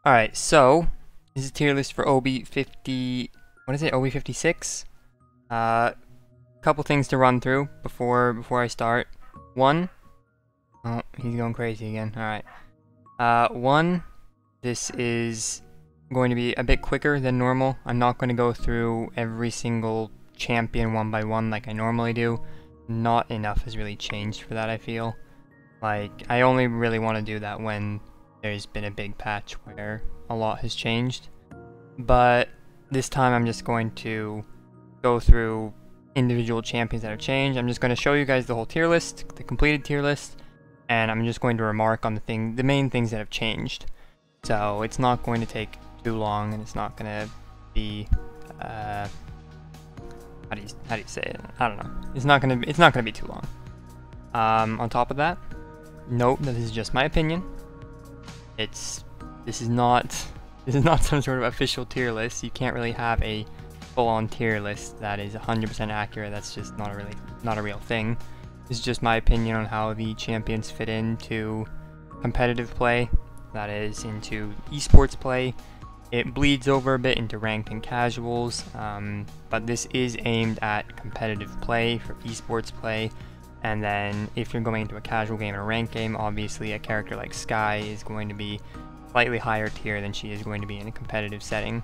Alright, so this is tier list for OB50. What is it? OB56? Couple things to run through before I start. One. Oh, he's going crazy again. Alright. One. This is going to be a bit quicker than normal. I'm not going to go through every single champion one by one like I normally do. Not enough has really changed for that, I feel. Like, I only really want to do that when there's been a big patch where a lot has changed. But this time I'm just going to go through individual champions that have changed. I'm just going to show you guys the whole tier list, the completed tier list, and I'm just going to remark on the main things that have changed. So it's not going to take too long, and it's not going to be how do you say it? I don't know. It's not going to be too long. On top of that, note that this is just my opinion. This is not some sort of official tier list. You can't really have a full-on tier list that is 100% accurate. That's just not a real thing. This is just my opinion on how the champions fit into competitive play, that is into esports play. It bleeds over a bit into ranked and casuals, but this is aimed at competitive play for esports play. And then if you're going into a casual game or a ranked game, obviously a character like Skye is going to be slightly higher tier than she is going to be in a competitive setting.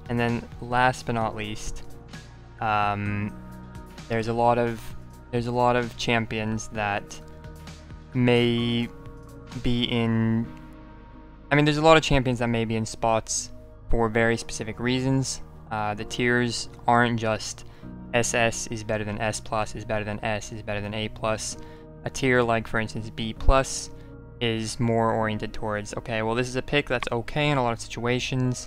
And then last but not least, there's a lot of champions that may be in. I mean, there's a lot of champions that may be in spots for very specific reasons. The tiers aren't just SS is better than S+, is better than S, is better than A+. A tier like, for instance, B+ is more oriented towards, okay, well, this is a pick that's okay in a lot of situations.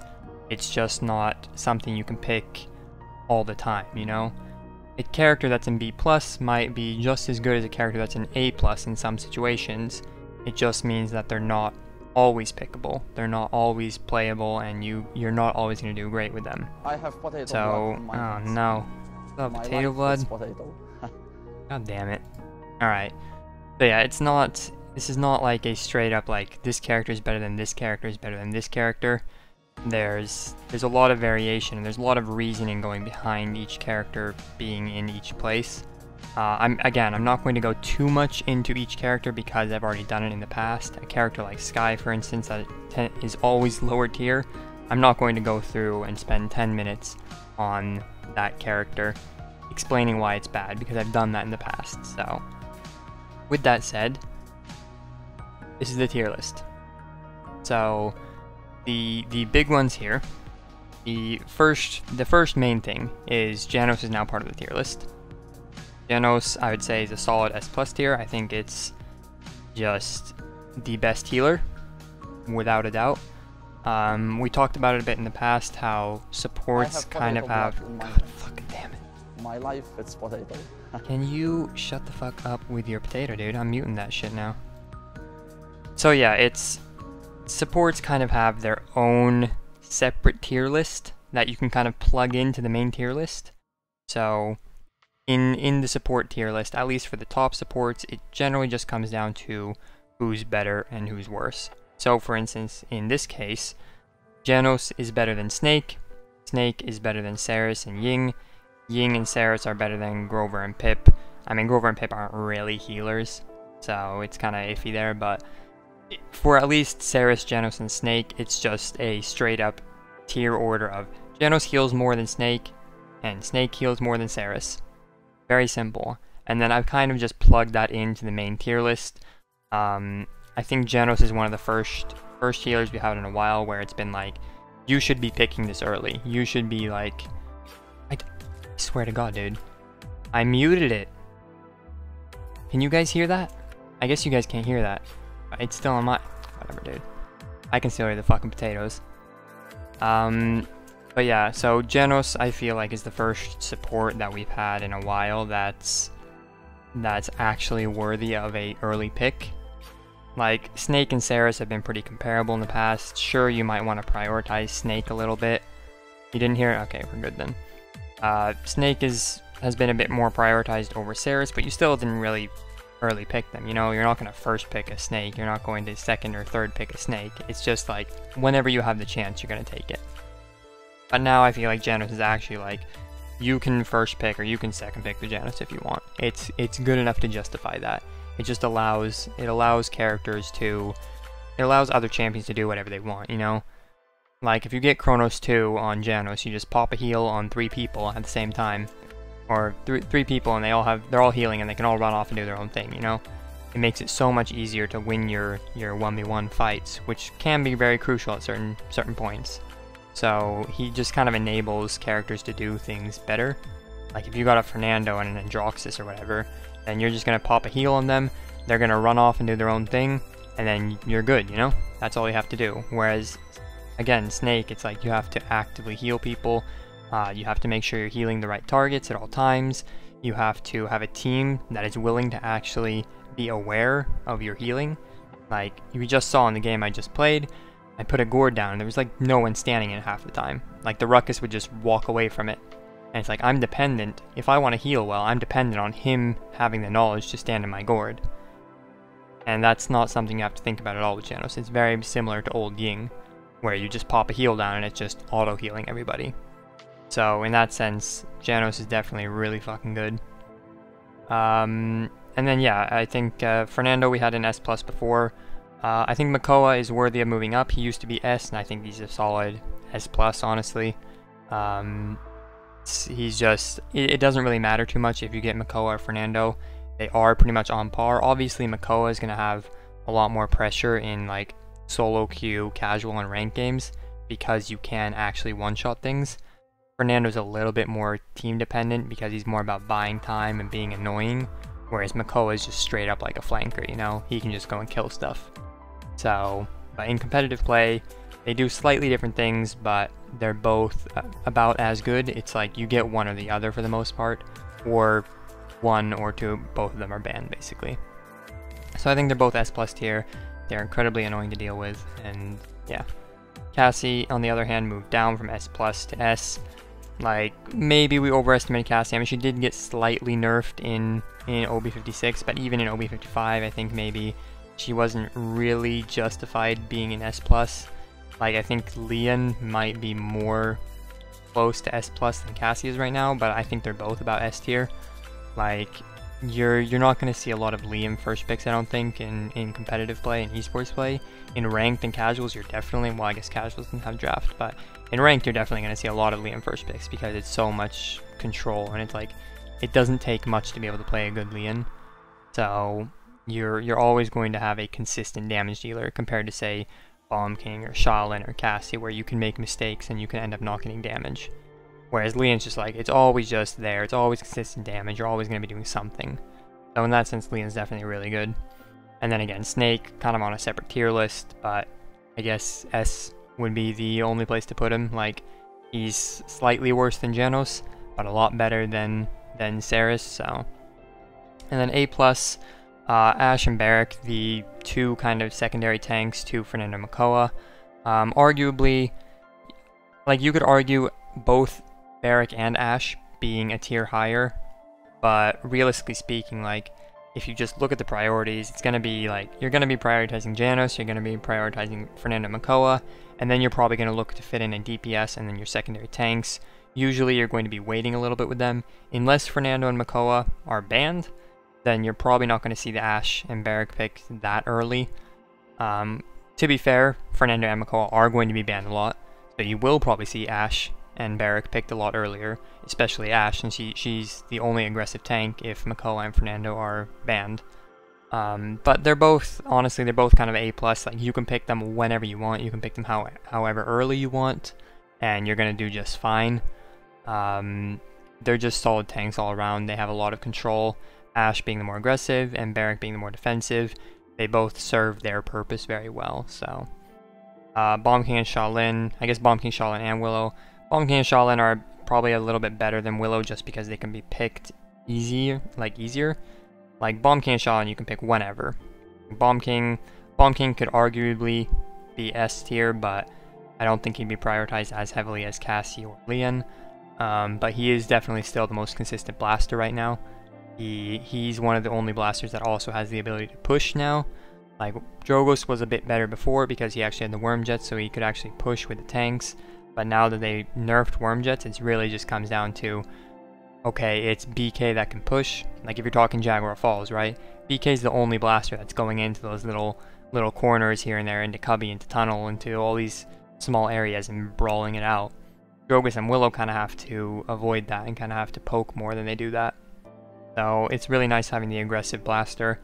It's just not something you can pick all the time, you know? A character that's in B+ might be just as good as a character that's in A+ in some situations. It just means that they're not always pickable. They're not always playable, and you're not always going to do great with them. I have potato so, blood oh no. Oh, potato blood? Potato. God damn it. Alright. So yeah, this is not like a straight up like, this character is better than this character is better than this character. There's a lot of variation, and there's a lot of reasoning going behind each character being in each place. I'm not going to go too much into each character because I've already done it in the past. A character like Skye, for instance, that is always lower tier, I'm not going to go through and spend 10 minutes on that character explaining why it's bad, because I've done that in the past. So with that said, this is the tier list. So the big ones here, the first main thing is Janos is now part of the tier list. Janos, I would say, is a solid S+ tier. I think it's just the best healer, without a doubt. We talked about it a bit in the past, how supports kind of have... God fucking damn it. My life, it's potato. Can you shut the fuck up with your potato, dude? I'm muting that shit now. So yeah, supports kind of have their own separate tier list that you can kind of plug into the main tier list. So in the support tier list, at least for the top supports, it generally just comes down to who's better and who's worse. So for instance, in this case, Janos is better than Snake, Snake is better than Saris and Ying, Ying and Saris are better than Grover and Pip. I mean, Grover and Pip aren't really healers, so it's kind of iffy there, but for at least Saris, Janos, and Snake, it's just a straight up tier order of Janos heals more than Snake, and Snake heals more than Saris. Very simple. And then I've kind of just plugged that into the main tier list. I think Janos is one of the first healers we have in a while where it's been like, you should be picking this early. You should be like, I swear to God, dude. I muted it. Can you guys hear that? I guess you guys can't hear that. It's still on my... Whatever, dude. I can still hear the fucking potatoes. But yeah, so Janos, I feel like, is the first support that we've had in a while that's actually worthy of a early pick. Like, Snake and Saris have been pretty comparable in the past. Sure, you might want to prioritize Snake a little bit. You didn't hear it? Okay, we're good then. Snake has been a bit more prioritized over Saris, but you still didn't really early pick them. You know, you're not going to first pick a snake. You're not going to second or third pick a snake. It's just like whenever you have the chance, you're going to take it. But now I feel like Janos is actually like, you can first pick or you can second pick the Janos if you want. It's good enough to justify that. It just allows characters to, it allows other champions to do whatever they want, you know? Like if you get Chronos 2 on Janos, you just pop a heal on 3 people at the same time. Or three people and they're all healing and they can all run off and do their own thing, you know? It makes it so much easier to win your 1v1 fights, which can be very crucial at certain points. So he just kind of enables characters to do things better. Like if you got a Fernando and an Androxus or whatever, then you're just gonna pop a heal on them, they're gonna run off and do their own thing, and then you're good, you know? That's all you have to do. Whereas, again, Snake, it's like you have to actively heal people. You have to make sure you're healing the right targets at all times. You have to have a team that is willing to actually be aware of your healing. Like, you just saw in the game I just played, I put a gourd down and there was like no one standing in it half the time. Like, the Ruckus would just walk away from it. And it's like, I'm dependent, if I want to heal well, I'm dependent on him having the knowledge to stand in my gourd. And that's not something you have to think about at all with Janos. It's very similar to old Ying, where you just pop a heal down and it's just auto-healing everybody. So in that sense, Janos is definitely really fucking good. And then yeah, I think Fernando we had an S+ before. I think Makoa is worthy of moving up. He used to be S, and I think he's a solid S+, honestly. He's just, it doesn't really matter too much if you get Makoa or Fernando. They are pretty much on par. Obviously, Makoa is going to have a lot more pressure in like solo queue, casual, and ranked games because you can actually one-shot things. Fernando's a little bit more team dependent because he's more about buying time and being annoying, whereas Makoa is just straight up like a flanker, you know? He can just go and kill stuff. So, but in competitive play, they do slightly different things, but they're both about as good. It's like you get one or the other for the most part, or one or two, both of them are banned basically. So I think they're both S+ tier. They're incredibly annoying to deal with, and yeah. Cassie, on the other hand, moved down from S+ to S. Like, maybe we overestimated Cassie. I mean, she did get slightly nerfed in OB56, but even in OB55, I think maybe she wasn't really justified being an S+. Like, I think Leon might be more close to S+ than Cassie is right now, but I think they're both about S tier. Like, you're not going to see a lot of Liam first picks, I don't think, in competitive play and esports play. In ranked and casuals, you're definitely, well, I guess casuals didn't have draft, but in ranked, you're definitely going to see a lot of Liam first picks because it's so much control, and it's like, it doesn't take much to be able to play a good Leon. So, you're always going to have a consistent damage dealer compared to, say, Bomb King or Shaolin or Cassie, where you can make mistakes and you can end up not getting damage. Whereas Leon's just like, it's always just there, it's always consistent damage, you're always going to be doing something. So in that sense, Leon's definitely really good. And then again, Snake, kind of on a separate tier list, but I guess S would be the only place to put him. Like, he's slightly worse than Janos, but a lot better than Ceres, so. And then A+, Ashe and Barrack, the two kind of secondary tanks to Fernando Makoa. Arguably, like, you could argue both Barrack and Ashe being a tier higher, but realistically speaking, like, if you just look at the priorities, it's going to be like, you're going to be prioritizing Janos, you're going to be prioritizing Fernando Makoa, and then you're probably going to look to fit in a DPS and then your secondary tanks. Usually you're going to be waiting a little bit with them. Unless Fernando and Makoa are banned, then you're probably not going to see the Ashe and Barrack pick that early. To be fair, Fernando and Makoa are going to be banned a lot, so you will probably see Ashe and Barrack picked a lot earlier, especially Ashe, and she's the only aggressive tank if Makoa and Fernando are banned. But they're both, honestly, they're both kind of A+, like, you can pick them whenever you want, you can pick them however early you want, and you're going to do just fine. They're just solid tanks all around, they have a lot of control, Ashe being the more aggressive, and Barrack being the more defensive. They both serve their purpose very well, so. Bomb King and Shaolin, I guess Bomb King, Shaolin, and Willow. Bomb King and Shaolin are probably a little bit better than Willow just because they can be picked easier. Like Bomb King and Shaolin you can pick whenever. Bomb King could arguably be S tier, but I don't think he'd be prioritized as heavily as Cassie or Leon. But he is definitely still the most consistent blaster right now. He's one of the only blasters that also has the ability to push now. Like, Drogos was a bit better before because he actually had the worm jets, so he could actually push with the tanks. But now that they nerfed worm jets, it really just comes down to, okay, it's BK that can push. Like, if you're talking Jaguar Falls, right? BK's the only blaster that's going into those little corners here and there, into cubby, into tunnel, into all these small areas and brawling it out. Drogos and Willow kind of have to avoid that and kind of have to poke more than they do that. So it's really nice having the aggressive blaster,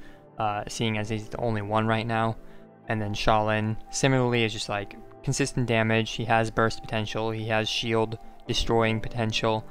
seeing as he's the only one right now. And then Shaolin, similarly, is just like consistent damage. He has burst potential, he has shield destroying potential,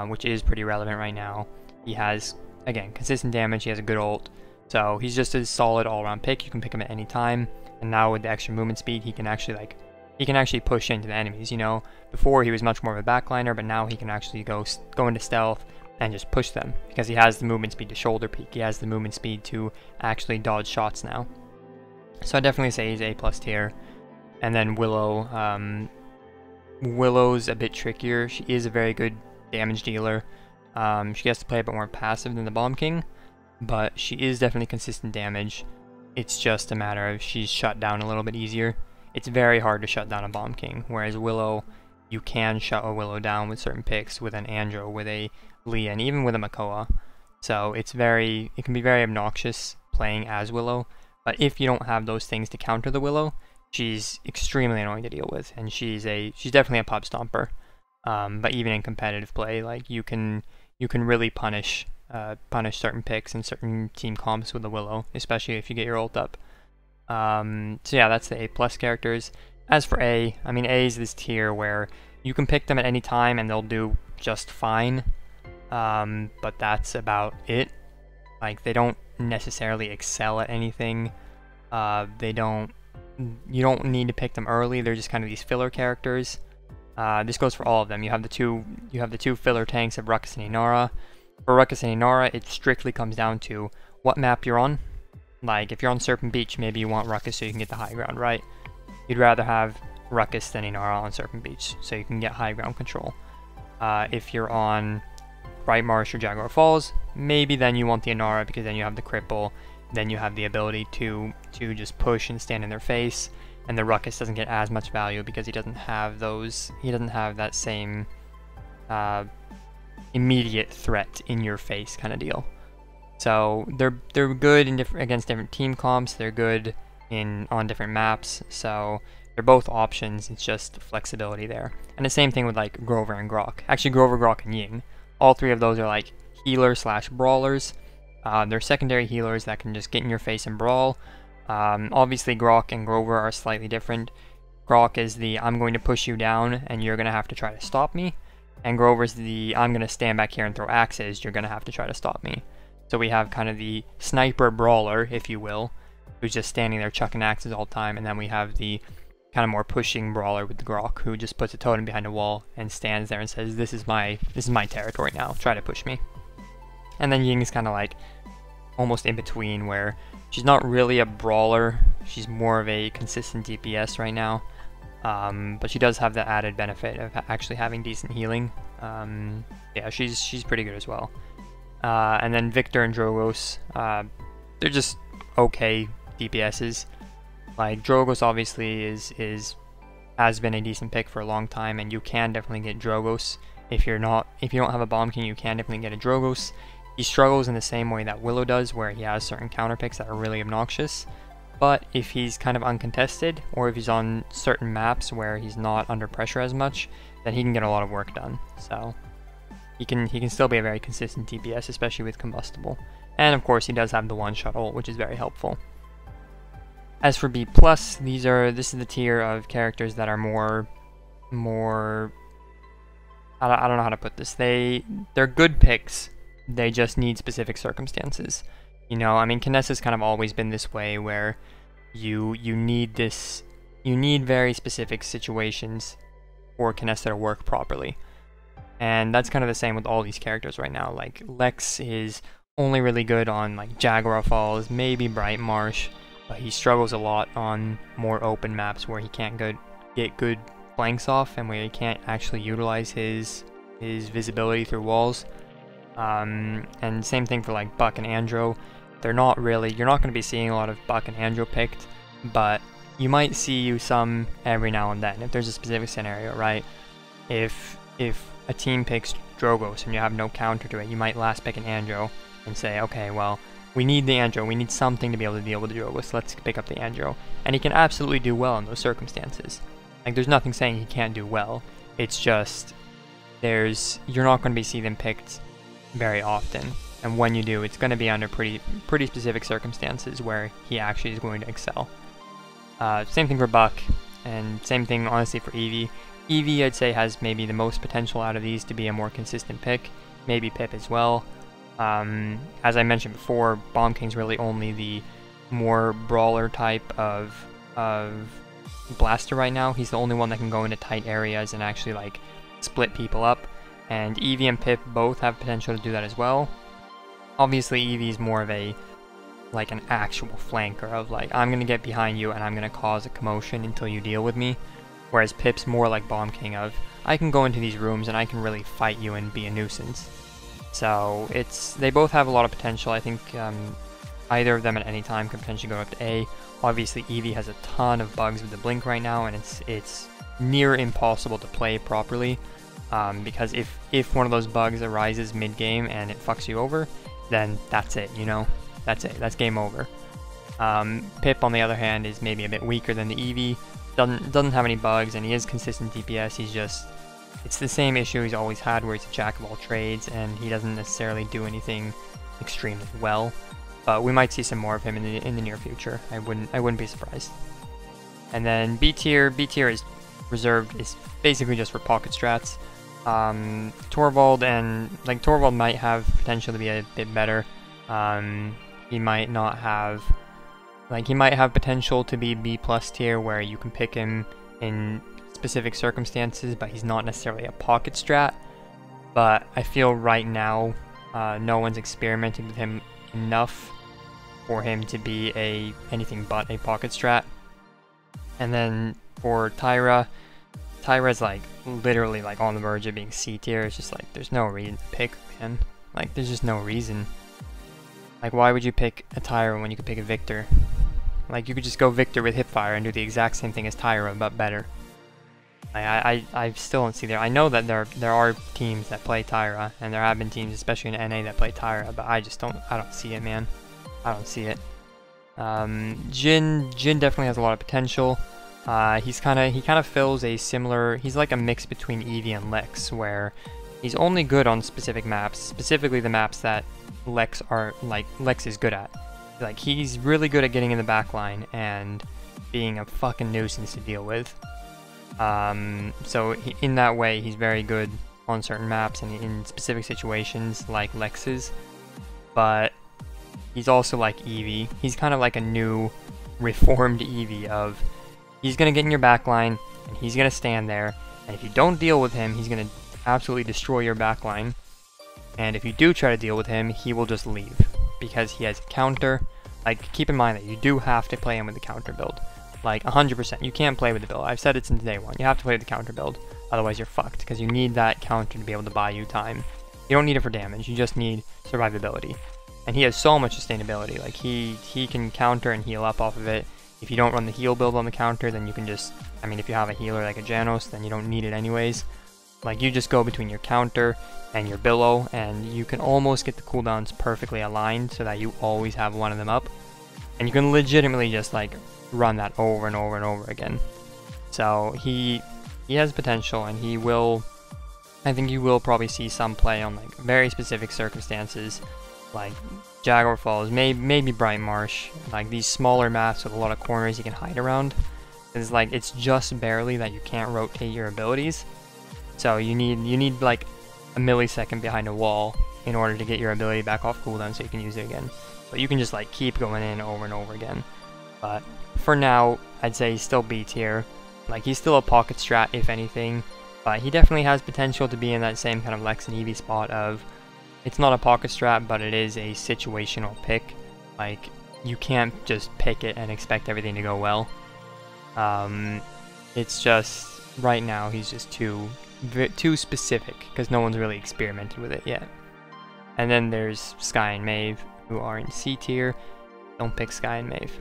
which is pretty relevant right now. He has, again, consistent damage, he has a good ult. So he's just a solid all-around pick. You can pick him at any time. And now with the extra movement speed, he can actually push into the enemies, you know. Before he was much more of a backliner, but now he can actually go into stealth and just push them because he has the movement speed to shoulder peek. He has the movement speed to actually dodge shots now. So I definitely say he's A+ tier. And then Willow, Willow's a bit trickier. She is a very good damage dealer. She has to play a bit more passive than the Bomb King, but she is definitely consistent damage. It's just a matter of she's shut down a little bit easier. It's very hard to shut down a Bomb King, whereas Willow, you can shut a Willow down with certain picks, with an Andro, with a Lee, and even with a Makoa. So it can be very obnoxious playing as Willow, but if you don't have those things to counter the Willow, she's extremely annoying to deal with, and she's definitely a pub stomper. But even in competitive play, like you can really punish certain picks and certain team comps with the Willow, especially if you get your ult up. So yeah, that's the A+ characters. As for A, I mean, A is this tier where you can pick them at any time and they'll do just fine, but that's about it. Like, they don't necessarily excel at anything. You don't need to pick them early. They're just kind of these filler characters. This goes for all of them. You have the two filler tanks of Ruckus and Inara. For Ruckus and Inara, it strictly comes down to what map you're on. Like, if you're on Serpent Beach, maybe you want Ruckus so you can get the high ground, right? You'd rather have Ruckus than Inara on Serpent Beach, so you can get high ground control. If you're on Bright Marsh or Jaguar Falls, maybe then you want the Inara because then you have the cripple, then you have the ability to just push and stand in their face, and the Ruckus doesn't get as much value because he doesn't have that same immediate threat in your face kind of deal. So they're good against different team comps. They're good on different maps. So they're both options. It's just flexibility there. And the same thing with like Grover and Grok. Actually, Grover, Grok, and Ying. All three of those are like healer/brawlers. They're secondary healers that can just get in your face and brawl. Obviously, Grok and Grover are slightly different. Grok is the I'm going to push you down and you're going to have to try to stop me. And Grover's the I'm going to stand back here and throw axes. You're going to have to try to stop me. So we have kind of the sniper brawler, if you will, who's just standing there chucking axes all the time, and then we have the kind of more pushing brawler with the Grok, who just puts a totem behind a wall and stands there and says, "This is my territory now. Try to push me." And then Ying is kind of like almost in between, where she's not really a brawler. She's more of a consistent DPS right now, but she does have the added benefit of actually having decent healing. Yeah, she's pretty good as well. And then Victor and Drogos, they're just okay DPSs. Like, Drogos obviously has been a decent pick for a long time, and you can definitely get Drogos. If you don't have a Bomb King, you can definitely get a Drogos. He struggles in the same way that Willow does, where he has certain counter picks that are really obnoxious. But if he's kind of uncontested, or if he's on certain maps where he's not under pressure as much, then he can get a lot of work done. So he can still be a very consistent DPS, especially with Combustible. And of course, he does have the one-shot ult, which is very helpful. As for B+, this is the tier of characters that are more I don't know how to put this. They're good picks. They just need specific circumstances. You know, I mean, Kinessa's kind of always been this way, where you need very specific situations for Kinessa to work properly. And that's kind of the same with all these characters right now. Like, Lex is only really good on like Jaguar Falls, maybe Bright Marsh, but he struggles a lot on more open maps where he can't get good flanks off and where he can't actually utilize his visibility through walls. And same thing for like Buck and Andro. They're not really, you're not going to be seeing a lot of Buck and Andro picked, but you might see you some every now and then if there's a specific scenario, right? If a team picks Drogos and you have no counter to it, you might last pick an Andro and say, okay, well, we need the Andro, we need something to be able to deal with the Drogos, so let's pick up the Andro. And he can absolutely do well in those circumstances. Like, there's nothing saying he can't do well. It's just, you're not going to be seeing them picked very often. And when you do, it's going to be under pretty specific circumstances where he actually is going to excel. Same thing for Buck, and same thing honestly for Eevee. Eevee, I'd say, has maybe the most potential out of these to be a more consistent pick. Maybe Pip as well. As I mentioned before, Bomb King's really only the more brawler type of blaster right now. He's the only one that can go into tight areas and actually like split people up. And Eevee and Pip both have potential to do that as well. Obviously, Eevee's more of an actual flanker of like, I'm gonna get behind you and I'm gonna cause a commotion until you deal with me. Whereas Pip's more like Bomb King of, I can go into these rooms and I can really fight you and be a nuisance. So they both have a lot of potential. I think either of them at any time could potentially go up to A. Obviously, Eevee has a ton of bugs with the blink right now, and it's near impossible to play properly. Because if one of those bugs arises mid-game and it fucks you over, then that's it, you know? That's it. That's game over. Pip, on the other hand, is maybe a bit weaker than the Eevee. Doesn't have any bugs, and he is consistent DPS. He's just... It's the same issue he's always had, where he's a jack of all trades, and he doesn't necessarily do anything extremely well. But we might see some more of him in the near future. I wouldn't be surprised. And then B tier is reserved, is basically just for pocket strats. Torvald Torvald might have potential to be a bit better. He might not have, he might have potential to be B+ tier where you can pick him in specific circumstances, but he's not necessarily a pocket strat. But I feel right now, no one's experimented with him enough for him to be anything but a pocket strat. And then for Tyra's literally on the verge of being C tier. It's just there's no reason to pick, man. There's just no reason. Why would you pick a Tyra when you could pick a Victor? You could just go Victor with Hipfire and do the exact same thing as Tyra, but better. I still don't see there. I know that there are teams that play Tyra, and there have been teams, especially in NA, that play Tyra, but I don't see it, man. I don't see it. Jin definitely has a lot of potential. He kind of fills a similar, he's like a mix between Eevee and Lex, where he's only good on specific maps, specifically the maps that Lex is good at. He's really good at getting in the back line and being a fucking nuisance to deal with. So in that way, he's very good on certain maps and in specific situations like Lex's, but he's also like Eevee. He's kind of like a new, reformed Eevee of, he's going to get in your backline, and he's going to stand there, and if you don't deal with him, he's going to absolutely destroy your backline, and if you do try to deal with him, he will just leave, because he has a counter. Keep in mind that you do have to play him with the counter build. 100%. You can't play with the build. I've said it since day one. You have to play with the counter build, otherwise you're fucked, because you need that counter to be able to buy you time. You don't need it for damage, you just need survivability. And he has so much sustainability. He can counter and heal up off of it. If you don't run the heal build on the counter, then you can just, if you have a healer like a Janos, then you don't need it anyways. You just go between your counter and your Billow, and you can almost get the cooldowns perfectly aligned so that you always have one of them up. And you can legitimately just run that over and over and over again. So he has potential, and I think you will probably see some play on very specific circumstances, like Jaguar Falls, maybe Bright Marsh, these smaller maps with a lot of corners you can hide around. It's just barely that you can't rotate your abilities, so you need a millisecond behind a wall in order to get your ability back off cooldown so you can use it again. But you can just keep going in over and over again. But for now, I'd say he's still B tier. He's still a pocket strat if anything, but he definitely has potential to be in that same kind of Lex and Eevee spot of, it's not a pocket strat, but it is a situational pick. You can't just pick it and expect everything to go well. It's just, right now, he's just too specific, because no one's really experimented with it yet. And then there's Sky and Maeve, who are in C tier. Don't pick Sky and Maeve.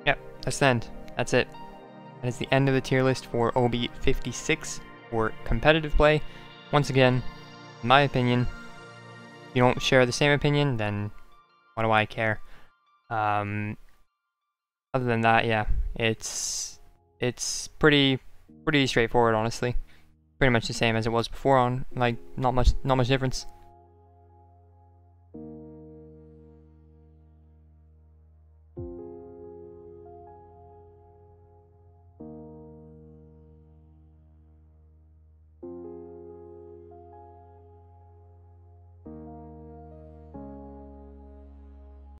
Yep, that's the end. That's it. That is the end of the tier list for OB56 for competitive play. Once again, in my opinion, if you don't share the same opinion, then what do I care? Other than that, yeah, it's pretty straightforward, honestly. Pretty much the same as it was before on, like, not much difference.